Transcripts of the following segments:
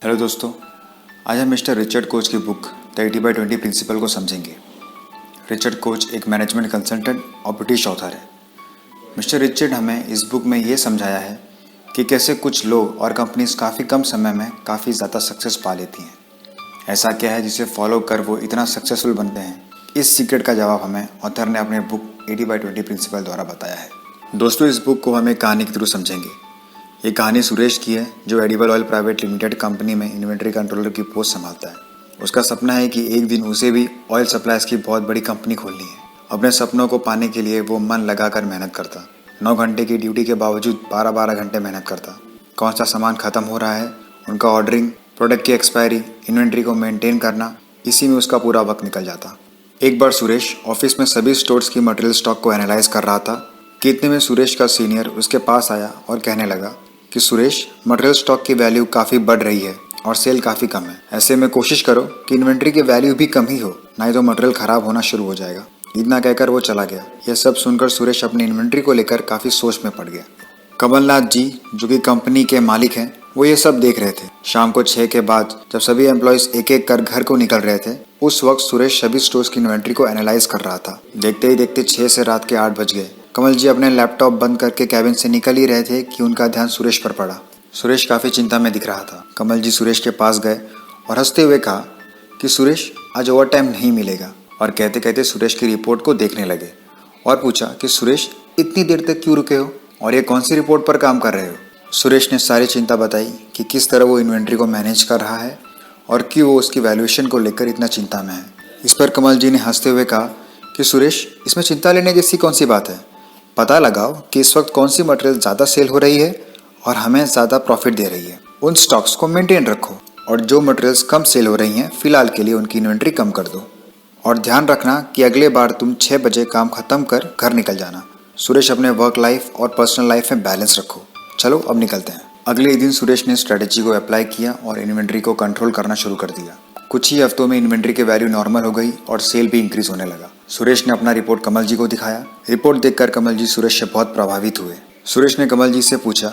Hello दोस्तों, आज हम मिस्टर रिचर्ड कोच की बुक द 80/20 प्रिंसिपल को समझेंगे। रिचर्ड कोच एक मैनेजमेंट कंसल्टेंट और ब्रिटिश ऑथर है। मिस्टर रिचर्ड हमें इस बुक में ये समझाया है कि कैसे कुछ लोग और कंपनीज काफ़ी कम समय में काफ़ी ज़्यादा सक्सेस पा लेती हैं। ऐसा क्या है जिसे फॉलो कर वो इतना सक्सेसफुल बनते हैं? इस सीक्रेट का जवाब हमें ऑथर ने अपने बुक 80/20 प्रिंसिपल द्वारा बताया है। दोस्तों, इस बुक को हम एक कहानी के थ्रू समझेंगे। ये कहानी सुरेश की है, जो edible oil private limited company में इन्वेंट्री कंट्रोलर की पोस्ट संभालता है। उसका सपना है कि एक दिन उसे भी ऑयल सप्लाईज की बहुत बड़ी कंपनी खोलनी है। अपने सपनों को पाने के लिए वो मन लगाकर मेहनत करता। 9 घंटे की ड्यूटी के बावजूद 12-12 घंटे मेहनत करता। कौन सा सामान खत्म हो रहा है, उनका ऑर्डरिंग, प्रोडक्ट की एक्सपायरी, इन्वेंट्री को मेंटेन करना, इसी में उसका पूरा वक्त निकल जाता। एक बार सुरेश ऑफिस में सभी स्टोर्स की मटेरियल स्टॉक को एनालाइज कर रहा था कि इतने में सुरेश का सीनियर उसके पास आया और कहने लगा कि सुरेश, मटेरियल स्टॉक की वैल्यू काफ़ी बढ़ रही है और सेल काफ़ी कम है। ऐसे में कोशिश करो कि इन्वेंट्री की वैल्यू भी कम ही हो, नहीं तो मटेरियल ख़राब होना शुरू हो जाएगा। इतना कहकर वो चला गया। यह सब सुनकर सुरेश अपनी इन्वेंट्री को लेकर काफ़ी सोच में पड़ गया। कमलनाथ जी, जो कि कंपनी के मालिक हैं, वो ये सब देख रहे थे। शाम को 6 के बाद जब सभी एम्प्लॉयज़ एक एक कर घर को निकल रहे थे, उस वक्त सुरेश सभी स्टोर्स की इन्वेंट्री को एनालाइज कर रहा था। देखते ही देखते 6 से रात के 8 बज गए। कमल जी अपने लैपटॉप बंद करके कैबिन से निकल ही रहे थे कि उनका ध्यान सुरेश पर पड़ा। सुरेश काफ़ी चिंता में दिख रहा था। कमल जी सुरेश के पास गए और हंसते हुए कहा कि सुरेश, आज ओवर टाइम नहीं मिलेगा। और कहते कहते सुरेश की रिपोर्ट को देखने लगे और पूछा कि सुरेश, इतनी देर तक क्यों रुके हो और ये कौन सी रिपोर्ट पर काम कर रहे हो? सुरेश ने सारी चिंता बताई कि किस तरह वो इन्वेंट्री को मैनेज कर रहा है और क्यों वो उसकी वैल्यूएशन को लेकर इतना चिंता में है। इस पर कमल जी ने हंसते हुए कहा कि सुरेश, इसमें चिंता लेने जैसी कौन सी बात है। पता लगाओ कि इस वक्त कौन सी मटेरियल ज़्यादा सेल हो रही है और हमें ज़्यादा प्रॉफिट दे रही है। उन स्टॉक्स को मेंटेन रखो और जो मटेरियल्स कम सेल हो रही हैं, फिलहाल के लिए उनकी इन्वेंट्री कम कर दो। और ध्यान रखना कि अगले बार तुम 6 बजे काम खत्म कर घर निकल जाना। सुरेश, अपने वर्क लाइफ और पर्सनल लाइफ में बैलेंस रखो। चलो अब निकलते हैं। अगले दिन सुरेश ने स्ट्रेटेजी को अप्लाई किया और इन्वेंट्री को कंट्रोल करना शुरू कर दिया। कुछ ही हफ्तों में इन्वेंट्री की वैल्यू नॉर्मल हो गई और सेल भी इंक्रीज होने लगा। सुरेश ने अपना रिपोर्ट कमल जी को दिखाया। रिपोर्ट देखकर कमल जी सुरेश से बहुत प्रभावित हुए। सुरेश ने कमल जी से पूछा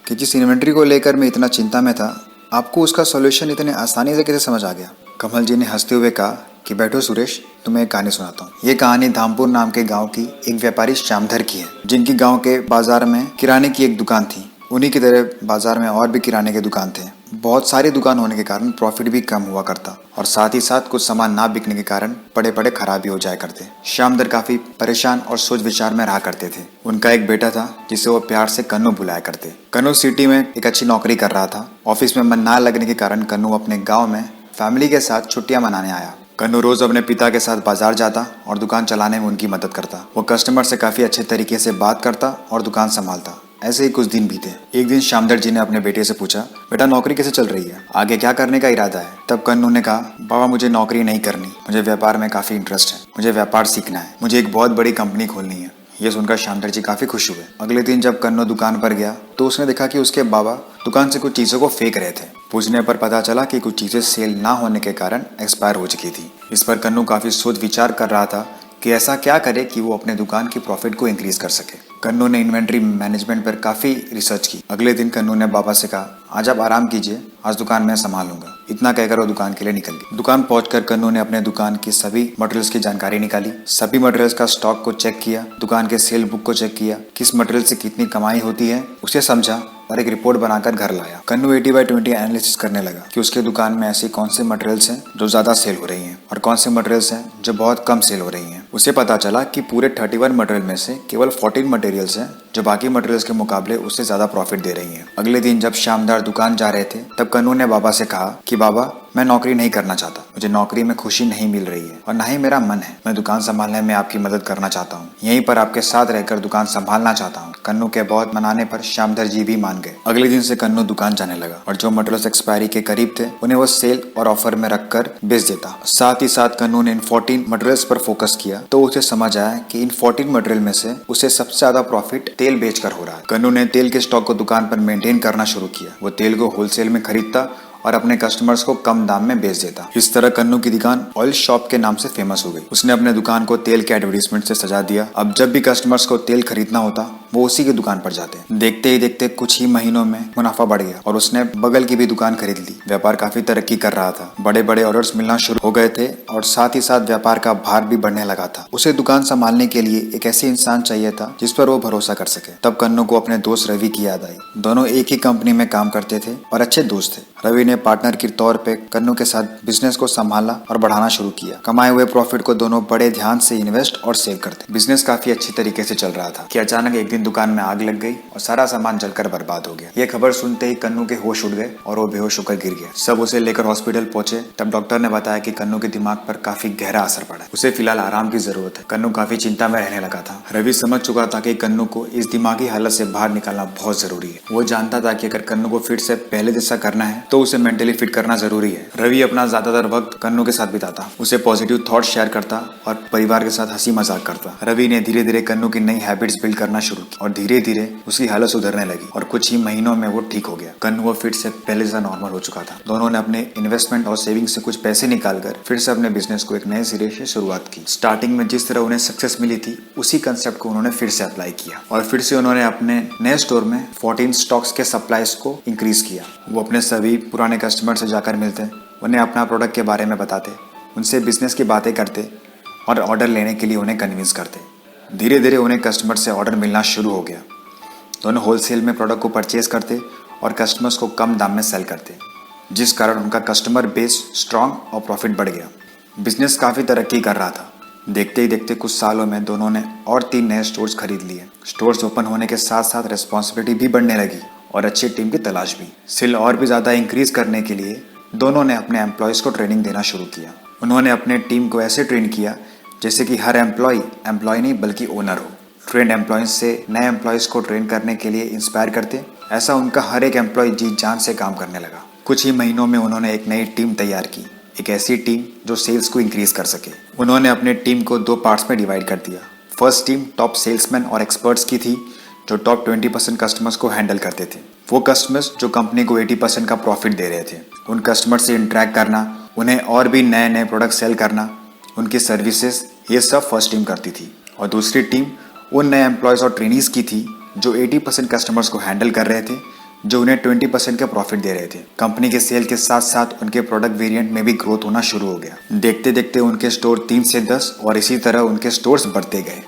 कि जिस इन्वेंट्री को लेकर मैं इतना चिंता में था, आपको उसका सॉल्यूशन इतने आसानी से कैसे समझ आ गया? कमल जी ने हंसते हुए कहा कि बैठो सुरेश, तुम्हें एक कहानी सुनाता हूँ। ये कहानी धामपुर नाम के गांव की एक व्यापारी श्यामधर की है, जिनकी गांव के बाजार में किराने की एक दुकान थी। उन्हीं की तरह बाजार में और भी किराने के दुकान थे। बहुत सारी दुकान होने के कारण प्रॉफिट भी कम हुआ करता और साथ ही साथ कुछ सामान ना बिकने के कारण बड़े बड़े खराब भी हो जाया करते। श्यामधर काफी परेशान और सोच विचार में रहा करते थे। उनका एक बेटा था जिसे वो प्यार से कन्नू बुलाया करते। कन्नू सिटी में एक अच्छी नौकरी कर रहा था। ऑफिस में मन ना लगने के कारण कन्नू अपने गाँव में फैमिली के साथ छुट्टियां मनाने आया। कन्नू रोज अपने पिता के साथ बाजार जाता और दुकान चलाने में उनकी मदद करता। वो कस्टमर से काफी अच्छे तरीके से बात करता और दुकान संभालता। ऐसे ही कुछ दिन बीते। एक दिन श्यामधर जी ने अपने बेटे से पूछा, बेटा नौकरी कैसे चल रही है, आगे क्या करने का इरादा है? तब कन्नू ने कहा, बाबा मुझे नौकरी नहीं करनी, मुझे व्यापार में काफी इंटरेस्ट है, मुझे व्यापार सीखना है, मुझे एक बहुत बड़ी कंपनी खोलनी है। ये सुनकर श्यामधर जी काफी खुश हुए। अगले दिन जब कन्नू दुकान पर गया तो उसने देखा कि उसके बाबा दुकान से कुछ चीजों को फेंक रहे थे। पूछने पर पता चला कि कुछ चीजें सेल ना होने के कारण एक्सपायर हो चुकी थी। इस पर कन्नू काफी सोच विचार कर रहा था कि ऐसा क्या करे कि वो अपने दुकान की प्रॉफिट को इंक्रीज कर सके। कन्नू ने इन्वेंट्री मैनेजमेंट पर काफी रिसर्च की। अगले दिन कन्नू ने बाबा से कहा, आज आप आराम कीजिए, आज दुकान मैं संभालूंगा। इतना कहकर वो दुकान के लिए निकल गई। दुकान पहुंचकर कन्नू ने अपने दुकान की सभी मटेरियल्स की जानकारी निकाली, सभी मटेरियल्स का स्टॉक को चेक किया, दुकान के सेल बुक को चेक किया, किस मटेरियल से कितनी कमाई होती है उसे समझा और एक रिपोर्ट बनाकर घर लाया। कन्नू 80/20 एनालिसिस करने लगा कि उसके दुकान में ऐसी कौन से मटेरियल्स हैं जो ज्यादा सेल हो रही हैं और कौन से मटेरियल्स हैं जो बहुत कम सेल हो रही हैं। उसे पता चला कि पूरे 31 मटेरियल में से केवल 14 मटेरियल्स हैं जो बाकी मटेरियल्स के मुकाबले उससे ज्यादा प्रॉफिट दे रही हैं। अगले दिन जब श्यामधर दुकान जा रहे थे तब कन्नू ने बाबा से कहा कि बाबा, मैं नौकरी नहीं करना चाहता, मुझे नौकरी में खुशी नहीं मिल रही है और ना ही मेरा मन है। मैं दुकान संभालने में आपकी मदद करना चाहता हूँ, यहीं पर आपके साथ रहकर दुकान संभालना चाहता हूँ। कन्नू के बहुत मनाने पर श्यामधर जी भी मान गए। अगले दिन से कन्नू दुकान जाने लगा और जो मटेरियल्स एक्सपायरी के करीब थे उन्हें वो सेल और ऑफर में रखकर बेच देता। साथ ही साथ कन्नू ने इन 14 मटेरियल्स पर फोकस किया तो उसे समझ आया कि इन 14 मटेरियल में से उसे सबसे ज्यादा प्रॉफिट तेल बेचकर हो रहा है। कन्नू ने तेल के स्टॉक को दुकान पर मेंटेन करना शुरू किया। वो तेल को होलसेल में खरीदता और अपने कस्टमर्स को कम दाम में बेच देता। इस तरह कन्नू की दुकान ऑयल शॉप के नाम से फेमस हो गई। उसने अपने दुकान को तेल के एडवर्टीजमेंट से सजा दिया। अब जब भी कस्टमर्स को तेल खरीदना होता वो उसी की दुकान पर जाते हैं। देखते ही देखते कुछ ही महीनों में मुनाफा बढ़ गया और उसने बगल की भी दुकान खरीद ली। व्यापार काफी तरक्की कर रहा था, बड़े बड़े ऑर्डर्स मिलना शुरू हो गए थे और साथ ही साथ व्यापार का भार भी बढ़ने लगा था। उसे दुकान संभालने के लिए एक ऐसे इंसान चाहिए था जिस पर वो भरोसा कर सके। तब कन्नू को अपने दोस्त रवि की याद आई। दोनों एक ही कंपनी में काम करते थे और अच्छे दोस्त थे। रवि ने पार्टनर के तौर पे कन्नू के साथ बिजनेस को संभाला और बढ़ाना शुरू किया। कमाए हुए प्रॉफिट को दोनों बड़े ध्यान से इन्वेस्ट और सेव करते। बिजनेस काफी अच्छी तरीके से चल रहा था कि अचानक एक दिन दुकान में आग लग गई और सारा सामान जलकर बर्बाद हो गया। ये खबर सुनते ही कन्नू के होश उड़ गए और वो बेहोश होकर गिर गया। सब उसे लेकर हॉस्पिटल पहुंचे। तब डॉक्टर ने बताया कि कन्नू के दिमाग पर काफी गहरा असर पड़ा है, उसे फिलहाल आराम की जरूरत है। कन्नू काफी चिंता में रहने लगा था। रवि समझ चुका था कि कन्नू को इस दिमागी हालत से बाहर निकालना बहुत जरूरी है। वो जानता था कि अगर कन्नू को फिर से पहले जैसा करना है तो उसे मेंटली फिट करना जरूरी है। रवि अपना ज्यादातर वक्त कन्नू के साथ बिताता, उसे पॉजिटिव थॉट शेयर करता और परिवार के साथ हंसी मजाक करता। रवि ने धीरे धीरे कन्नू की नई हैबिट्स बिल्ड करना शुरू की और धीरे धीरे उसकी हालत सुधरने लगी और कुछ ही महीनों में वो ठीक हो गया। कन्नू वो फिर से पहले जैसा नॉर्मल हो चुका था। दोनों ने अपने इन्वेस्टमेंट और सेविंग से कुछ पैसे निकालकर फिर से अपने बिजनेस को एक नए सिरे से शुरुआत की। स्टार्टिंग में जिस तरह उन्हें सक्सेस मिली थी उसी कंसेप्ट को उन्होंने फिर से अप्लाई किया और फिर से उन्होंने अपने नए स्टोर में 14 स्टॉक्स के सप्लाईज को इंक्रीज किया। वो अपने सभी पुराने कस्टमर से जाकर मिलते, उन्हें अपना प्रोडक्ट के बारे में बताते, उनसे बिजनेस की बातें करते और ऑर्डर लेने के लिए उन्हें कन्विंस करते। धीरे धीरे उन्हें कस्टमर से ऑर्डर मिलना शुरू हो गया। दोनों होलसेल में प्रोडक्ट को परचेज करते और कस्टमर्स को कम दाम में सेल करते, जिस कारण उनका कस्टमर बेस स्ट्रांग और प्रॉफिट बढ़ गया। बिजनेस काफ़ी तरक्की कर रहा था। देखते ही देखते कुछ सालों में दोनों ने और 3 नए स्टोर्स खरीद लिए। स्टोर्स ओपन होने के साथ साथ रिस्पॉन्सिबिलिटी भी बढ़ने लगी और अच्छी टीम की तलाश भी। सेल और भी ज़्यादा इंक्रीज करने के लिए दोनों ने अपने एम्प्लॉयज़ को ट्रेनिंग देना शुरू किया। उन्होंने अपने टीम को ऐसे ट्रेन किया जैसे कि हर एम्प्लॉय नहीं बल्कि ओनर हो। ट्रेंड एम्प्लॉयज़ से नए एम्प्लॉयज़ को ट्रेन करने के लिए इंस्पायर करते। ऐसा उनका हर एक एम्प्लॉय जी जान से काम करने लगा। कुछ ही महीनों में उन्होंने एक नई टीम तैयार की, एक ऐसी टीम जो सेल्स को इंक्रीज कर सके। उन्होंने अपने टीम को 2 पार्ट्स में डिवाइड कर दिया। फर्स्ट टीम टॉप सेल्समैन और एक्सपर्ट्स की थी जो टॉप 20% कस्टमर्स को हैंडल करते थे। वो कस्टमर्स जो कंपनी को 80% का प्रॉफिट दे रहे थे। उन कस्टमर से इंटरेक्ट करना, उन्हें और भी नए नए प्रोडक्ट सेल करना, उनकी सर्विसेज, ये सब फर्स्ट टीम करती थी। और दूसरी टीम उन नए एम्प्लॉयज़ और ट्रेनीज की थी जो 80% कस्टमर्स को हैंडल कर रहे थे, जो उन्हें 20% का प्रॉफिट दे रहे थे। कंपनी के सेल के साथ साथ उनके प्रोडक्ट वेरिएंट में भी ग्रोथ होना शुरू हो गया। देखते देखते उनके स्टोर 3 से 10 और इसी तरह उनके स्टोर्स बढ़ते गए।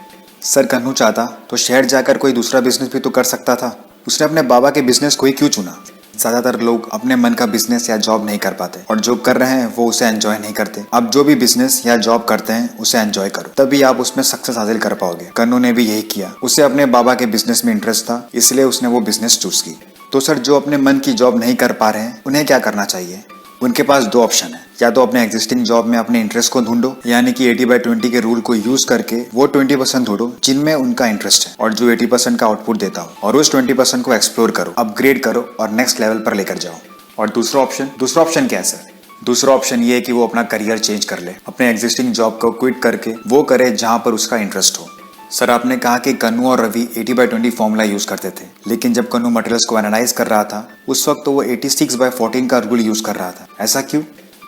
सर कन्नू चाहता तो शहर जाकर कोई दूसरा बिजनेस भी तो कर सकता था। उसने अपने बाबा के बिजनेस को ही क्यों चुना? ज़्यादातर लोग अपने मन का बिजनेस या जॉब नहीं कर पाते और जो कर रहे हैं वो उसे एंजॉय नहीं करते। आप जो भी बिजनेस या जॉब करते हैं उसे एंजॉय करो, तभी आप उसमें सक्सेस हासिल कर पाओगे। कन्नू ने भी यही किया। उसे अपने बाबा के बिजनेस में इंटरेस्ट था, इसलिए उसने वो बिजनेस चूज की। तो सर जो अपने मन की जॉब नहीं कर पा रहे हैं उन्हें क्या करना चाहिए? उनके पास 2 ऑप्शन है। या तो अपने एग्जिस्टिंग जॉब में अपने इंटरेस्ट को ढूंढो, यानी कि 80/20 के रूल को यूज करके वो 20% ढूंढो जिनमें उनका इंटरेस्ट है और जो 80% का आउटपुट देता हो, और उस 20% को एक्सप्लोर करो, अपग्रेड करो और नेक्स्ट लेवल पर लेकर जाओ। और दूसरा ऑप्शन क्या है सर? दूसरा ऑप्शन ये है कि वो अपना करियर चेंज कर ले, अपने एग्जिस्टिंग जॉब को क्विट करके वो करे जहां पर उसका इंटरेस्ट हो। सर आपने कहा कि कन्नू और रवि 80/20 फॉर्मूला यूज करते थे, लेकिन जब कन्नू मटेरियल्स को एनालाइज कर रहा था उस वक्त तो वो 86/14 का रूल यूज कर रहा था। ऐसा क्यों?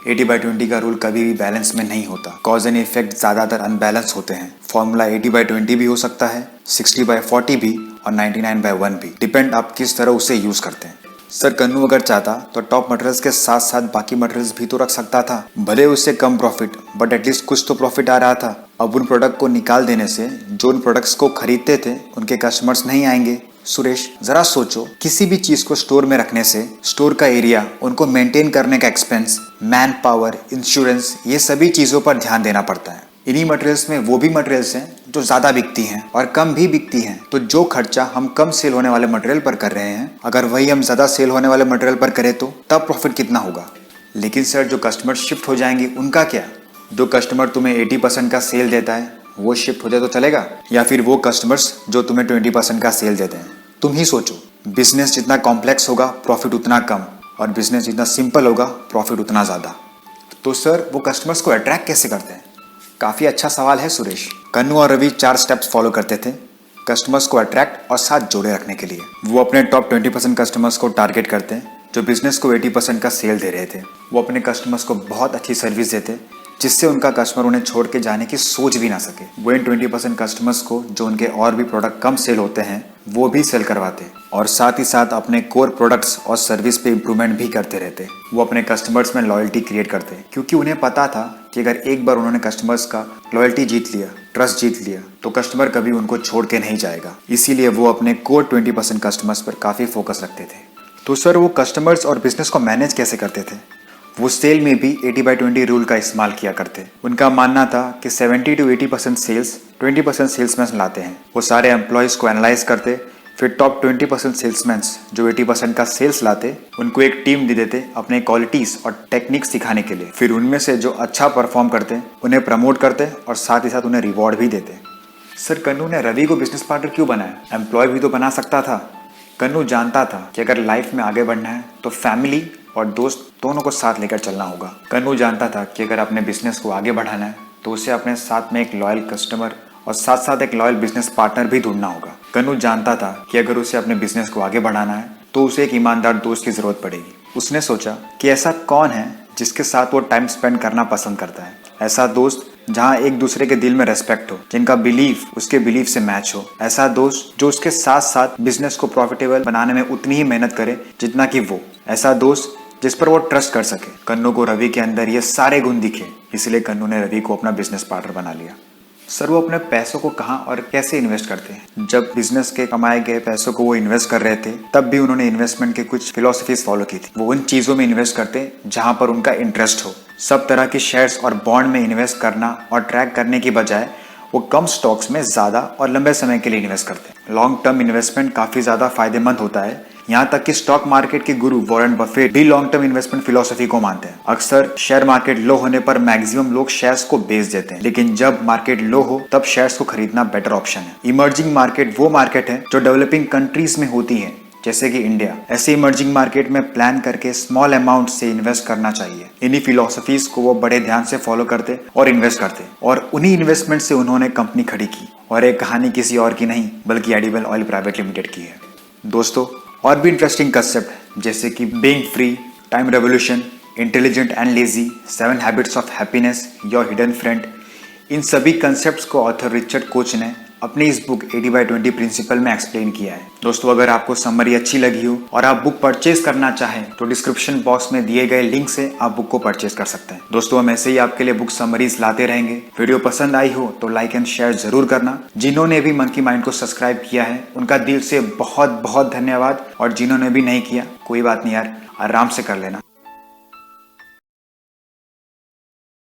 80/20 का रूल कभी भी बैलेंस में नहीं होता। कॉज एंड इफेक्ट ज्यादातर अनबैलेंस होते हैं। फॉर्मूला 80/20 भी हो सकता है, 60/40 भी और 99/1 भी। डिपेंड आप किस तरह उसे यूज करते हैं। सर कन्नू अगर चाहता तो टॉप मटेरियल्स के साथ साथ बाकी मटेरियल्स भी तो रख सकता था, भले उससे कम प्रॉफिट बट एटलीस्ट कुछ तो प्रॉफिट आ रहा था। अब उन प्रोडक्ट को निकाल देने से जो उन प्रोडक्ट्स को खरीदते थे उनके कस्टमर्स नहीं आएंगे। सुरेश जरा सोचो, किसी भी चीज को स्टोर में रखने से स्टोर का एरिया, उनको मेंटेन करने का एक्सपेंस, मैन पावर, इंश्योरेंस, ये सभी चीजों पर ध्यान देना पड़ता है। इन्हीं मटेरियल्स में वो भी मटेरियल्स हैं जो ज्यादा बिकती हैं और कम भी बिकती हैं। तो जो खर्चा हम कम सेल होने वाले मटेरियल पर कर रहे हैं, अगर वही हम ज्यादा सेल होने वाले मटेरियल पर करें तो तब प्रॉफिट कितना होगा? लेकिन सर जो कस्टमर शिफ्ट हो जाएंगे उनका क्या? जो कस्टमर तुम्हें 80% का सेल देता है वो शिफ्ट हो जाए तो चलेगा, या फिर वो कस्टमर्स जो तुम्हें 20% का सेल देते हैं? तुम ही सोचो। बिजनेस जितना कॉम्प्लेक्स होगा प्रॉफिट उतना कम, और बिजनेस जितना सिंपल होगा प्रॉफिट उतना ज्यादा। तो सर वो कस्टमर्स को अट्रैक्ट कैसे करते हैं? काफी अच्छा सवाल है सुरेश। कन्नू और रवि 4 स्टेप्स फॉलो करते थे कस्टमर्स को अट्रैक्ट और साथ जोड़े रखने के लिए। वो अपने टॉप 20% कस्टमर्स को टारगेट करते हैं जो बिजनेस को 80% का सेल दे रहे थे। वो अपने कस्टमर्स को बहुत अच्छी सर्विस देते जिससे उनका कस्टमर उन्हें छोड़ के जाने की सोच भी ना सके। वो इन 20% कस्टमर्स को जो उनके और भी प्रोडक्ट कम सेल होते हैं वो भी सेल करवाते और साथ ही साथ अपने कोर प्रोडक्ट्स और सर्विस पे इम्प्रूवमेंट भी करते रहते। वो अपने कस्टमर्स में लॉयल्टी क्रिएट करते क्योंकि उन्हें पता था कि अगर एक बार उन्होंने कस्टमर्स का लॉयल्टी जीत लिया, ट्रस्ट जीत लिया, तो कस्टमर कभी उनको छोड़ के नहीं जाएगा। इसीलिए वो अपने कोर 20% कस्टमर्स पर काफ़ी फोकस रखते थे। तो सर वो कस्टमर्स और बिजनेस को मैनेज कैसे करते थे? वो सेल में भी 80/20 रूल का इस्तेमाल किया करते। उनका मानना था कि 70 to 80% सेल्स 20% सेल्समैन लाते हैं। वो सारे एम्प्लॉयज़ को एनालाइज करते, फिर टॉप 20% सेल्समैन जो 80% का सेल्स लाते उनको एक टीम दे देते अपने क्वालिटीज़ और टेक्निक्स सिखाने के लिए। फिर उनमें से जो अच्छा परफॉर्म करते उन्हें प्रमोट करते और साथ ही साथ उन्हें रिवॉर्ड भी देते। सर कन्नू ने रवि को बिजनेस पार्टनर क्यों बनाया? एम्प्लॉय भी तो बना सकता था। कन्नू जानता था कि अगर लाइफ में आगे बढ़ना है तो फैमिली और दोस्त दोनों को साथ लेकर चलना होगा। कन्नू जानता था कि अगर अपने बिजनेस को आगे बढ़ाना है तो उसे अपने साथ में एक लॉयल कस्टमर और साथ साथ एक लॉयल बिजनेस पार्टनर भी ढूंढना होगा। कन्नू जानता था कि अगर उसे अपने बिजनेस को आगे बढ़ाना है तो उसे एक ईमानदार दोस्त की जरूरत पड़ेगी। उसने सोचा कि ऐसा कौन है जिसके साथ वो टाइम स्पेंड करना पसंद करता है, ऐसा दोस्त जहाँ एक दूसरे के दिल में रेस्पेक्ट हो, जिनका बिलीफ उसके बिलीफ से मैच हो, ऐसा दोस्त जो उसके साथ साथ बिजनेस को प्रॉफिटेबल बनाने में उतनी ही मेहनत करे जितना कि वो, ऐसा दोस्त जिस पर वो ट्रस्ट कर सके। कन्नू को रवि के अंदर ये सारे गुण दिखे, इसलिए कन्नू ने रवि को अपना बिजनेस पार्टनर बना लिया। सर वो अपने पैसों को कहाँ और कैसे इन्वेस्ट करते हैं? जब बिजनेस के कमाए गए पैसों को वो इन्वेस्ट कर रहे थे तब भी उन्होंने इन्वेस्टमेंट की कुछ फिलोसफीज फॉलो की थी। वो उन चीज़ों में इन्वेस्ट करते जहां पर उनका इंटरेस्ट हो। सब तरह के शेयर्स और बॉन्ड में इन्वेस्ट करना और ट्रैक करने की बजाय वो कम स्टॉक्स में ज़्यादा और लंबे समय के लिए इन्वेस्ट करते हैं। लॉन्ग टर्म इन्वेस्टमेंट काफ़ी ज़्यादा फायदेमंद होता है। यहाँ तक कि स्टॉक मार्केट के गुरु वॉरेन बफेट भी लॉन्ग टर्म इन्वेस्टमेंट फिलोसफी को मानते हैं। अक्सर शेयर मार्केट लो होने पर मैक्सिमम लोग शेयर्स को बेच देते हैं, लेकिन जब मार्केट लो हो तब शेयर्स को खरीदना बेटर ऑप्शन है। इमर्जिंग मार्केट वो मार्केट है जो डेवलपिंग कंट्रीज में होती है, जैसे कि इंडिया। ऐसे इमर्जिंग मार्केट में प्लान करके स्मॉल अमाउंट से इन्वेस्ट करना चाहिए। इन्हीं फिलोसफीज को वो बड़े ध्यान से फॉलो करते और इन्वेस्ट करते और उन्हीं इन्वेस्टमेंट से उन्होंने कंपनी खड़ी की। और एक कहानी किसी और की नहीं बल्कि एडिबल ऑयल प्राइवेट लिमिटेड की है। दोस्तों और भी इंटरेस्टिंग कंसेप्ट जैसे कि being free, time revolution, intelligent and lazy, 7 habits of happiness, your hidden friend, इन सभी कंसेप्ट्स को ऑथर रिचर्ड कोच ने अपनी इस बुक 80/20 प्रिंसिपल में एक्सप्लेन किया है। दोस्तों अगर आपको समरी अच्छी लगी हो और आप बुक परचेज करना चाहें तो डिस्क्रिप्शन बॉक्स में दिए गए लिंक से आप बुक को परचेज कर सकते हैं। दोस्तों हम ऐसे ही आपके लिए बुक समरीज लाते रहेंगे। वीडियो पसंद आई हो तो लाइक एंड शेयर जरूर करना। जिन्होंने भी मंकी माइंड को सब्सक्राइब किया है उनका दिल से बहुत बहुत धन्यवाद, और जिन्होंने भी नहीं किया कोई बात नहीं यार, आराम से कर लेना।